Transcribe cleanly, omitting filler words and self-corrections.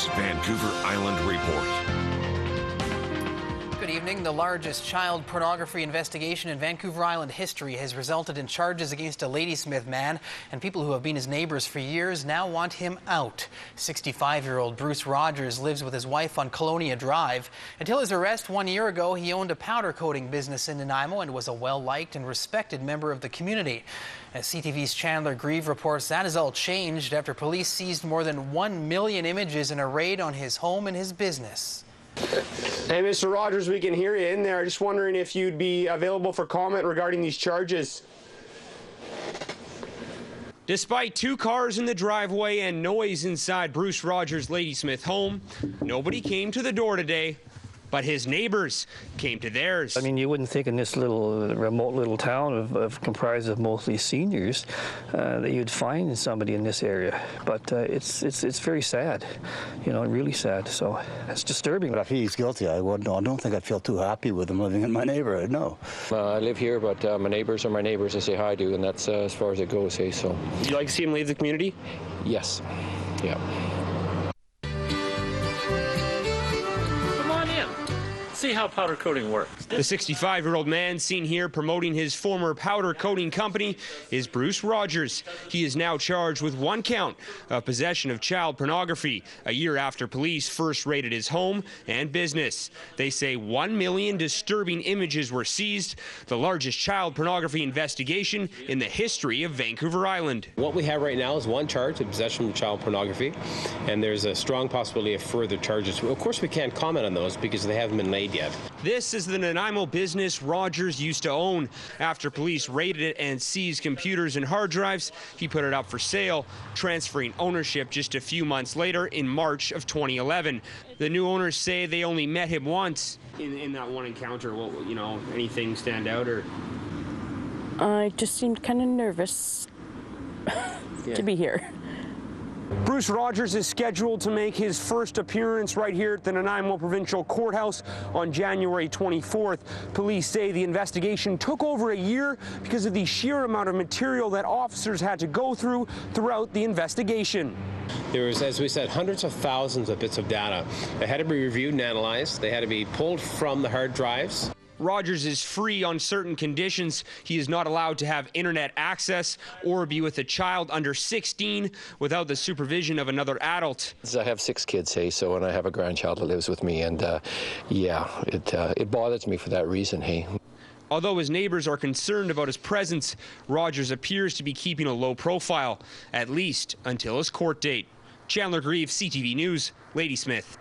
Neighbours Vancouver Island Report. Good evening. The largest child pornography investigation in Vancouver Island history has resulted in charges against a Ladysmith man, and people who have been his neighbors for years now want him out. 65-year-old Bruce Rogers lives with his wife on Colonia Drive. Until his arrest 1 year ago, he owned a powder coating business in Nanaimo and was a well-liked and respected member of the community. As CTV's Chandler Grieve reports, that has all changed after police seized more than 1 million images in a raid on his home and his business. Hey, Mr. Rogers, we can hear you in there. Just wondering if you'd be available for comment regarding these charges. Despite 2 cars in the driveway and noise inside Bruce Rogers' Ladysmith home, nobody came to the door today, but his neighbors came to theirs. I mean, you wouldn't think in this little remote little town comprised of mostly seniors that you'd find somebody in this area, but it's very sad, you know, really sad. So it's disturbing. But if he's guilty, I don't think I'd feel too happy with him living in my neighborhood. No. I live here, but my neighbors are my neighbors. I say hi to, and that's as far as it goes. Hey, so. Would you like to see him leave the community? Yes. Yeah. See how powder coating works. The 65-year-old man seen here promoting his former powder coating company is Bruce Rogers. He is now charged with 1 count of possession of child pornography, a year after police first raided his home and business. They say 1 million disturbing images were seized, the largest child pornography investigation in the history of Vancouver Island. What we have right now is 1 charge of possession of child pornography, and there's a strong possibility of further charges. Of course, we can't comment on those because they haven't been laid yet. This is the Nanaimo business Rogers used to own. After police raided it and seized computers and hard drives, he put it up for sale, transferring ownership just a few months later in March of 2011. The new owners say they only met him once. In that one encounter, what, you know, anything stand out or? I just seemed kind of nervous to be here. Bruce Rogers is scheduled to make his first appearance right here at the Nanaimo Provincial Courthouse on January 24th. Police say the investigation took over a year because of the sheer amount of material that officers had to go through throughout the investigation. There was, as we said, hundreds of thousands of bits of data that had to be reviewed and analyzed. They had to be pulled from the hard drives. Rogers is free on certain conditions. He is not allowed to have internet access or be with a child under 16 without the supervision of another adult. I have 6 kids, hey, so, and I have a grandchild that lives with me, and yeah, it bothers me for that reason, hey. Although his neighbors are concerned about his presence, Rogers appears to be keeping a low profile, at least until his court date. Chandler Grieve, CTV News, Ladysmith.